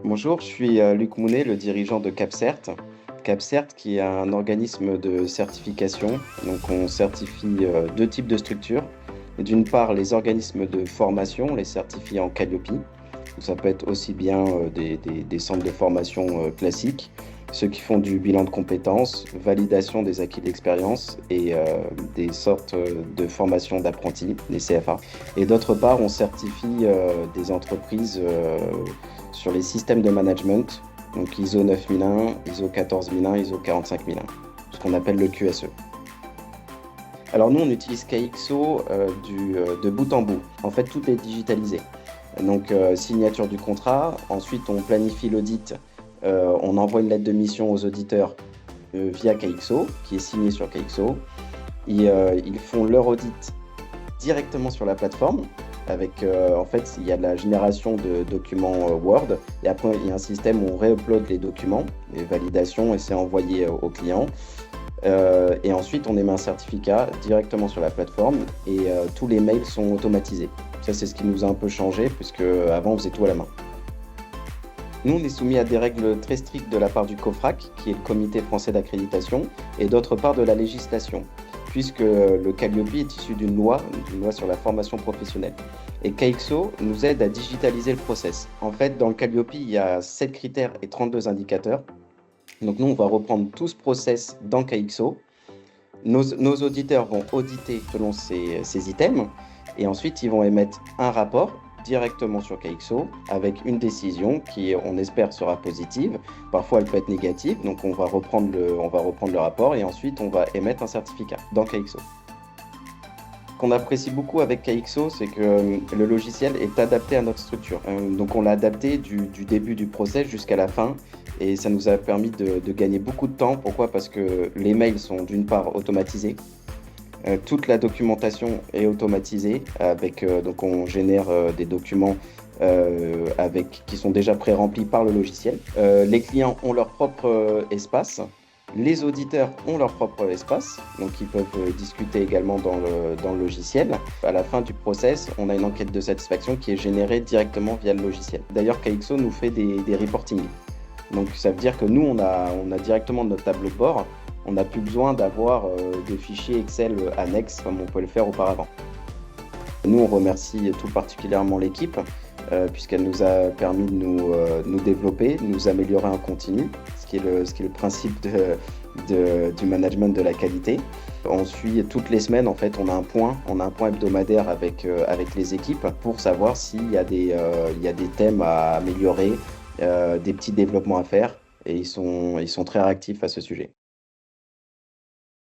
Bonjour, je suis Luc Mounet, le dirigeant de CapCert. CapCert qui est un organisme de certification. Donc on certifie deux types de structures. D'une part, les organismes de formation, les certifie en Calliope. Donc, ça peut être aussi bien des centres de formation classiques, ceux qui font du bilan de compétences, validation des acquis d'expérience et des sortes de formations d'apprentis, des CFA. Et d'autre part, on certifie des entreprises sur les systèmes de management, donc ISO 9001, ISO 14001, ISO 45001, ce qu'on appelle le QSE. Alors nous, on utilise KXO de bout en bout. En fait, tout est digitalisé. Donc, signature du contrat, ensuite on planifie l'audit, on envoie une lettre de mission aux auditeurs via KXO, qui est signée sur KXO. Ils font leur audit directement sur la plateforme. Avec, en fait, il y a de la génération de documents Word et après il y a un système où on réupload les documents, les validations et c'est envoyé au client. Et ensuite, on émet un certificat directement sur la plateforme et tous les mails sont automatisés. Ça, c'est ce qui nous a un peu changé puisque avant on faisait tout à la main. Nous, on est soumis à des règles très strictes de la part du COFRAC, qui est le Comité français d'accréditation, et d'autre part de la législation, puisque le Calliope est issu d'une loi sur la formation professionnelle. Et KXO nous aide à digitaliser le process. En fait, dans le Calliope, il y a 7 critères et 32 indicateurs. Donc nous, on va reprendre tout ce process dans KXO. Nos auditeurs vont auditer selon ces items, et ensuite, ils vont émettre un rapport directement sur KXO avec une décision qui, on espère, sera positive. Parfois, elle peut être négative, donc on va reprendre le rapport et ensuite, on va émettre un certificat dans KXO. Ce qu'on apprécie beaucoup avec KXO, c'est que le logiciel est adapté à notre structure. Donc, on l'a adapté du début du process jusqu'à la fin et ça nous a permis de gagner beaucoup de temps. Pourquoi? Parce que les mails sont d'une part automatisés. Toute la documentation est automatisée donc on génère des documents qui sont déjà pré-remplis par le logiciel. Les clients ont leur propre espace. Les auditeurs ont leur propre espace, donc ils peuvent discuter également dans le logiciel. À la fin du process, on a une enquête de satisfaction qui est générée directement via le logiciel. D'ailleurs, KXO nous fait des reporting. Donc ça veut dire que nous, on a directement notre tableau de bord. On n'a plus besoin d'avoir des fichiers Excel annexes comme on pouvait le faire auparavant. Nous, on remercie tout particulièrement l'équipe puisqu'elle nous a permis de nous développer, de nous améliorer en continu, ce qui est le principe du management de la qualité. On suit toutes les semaines, en fait, on a un point hebdomadaire avec les équipes pour savoir s'il y a des thèmes à améliorer, des petits développements à faire et ils sont très réactifs à ce sujet.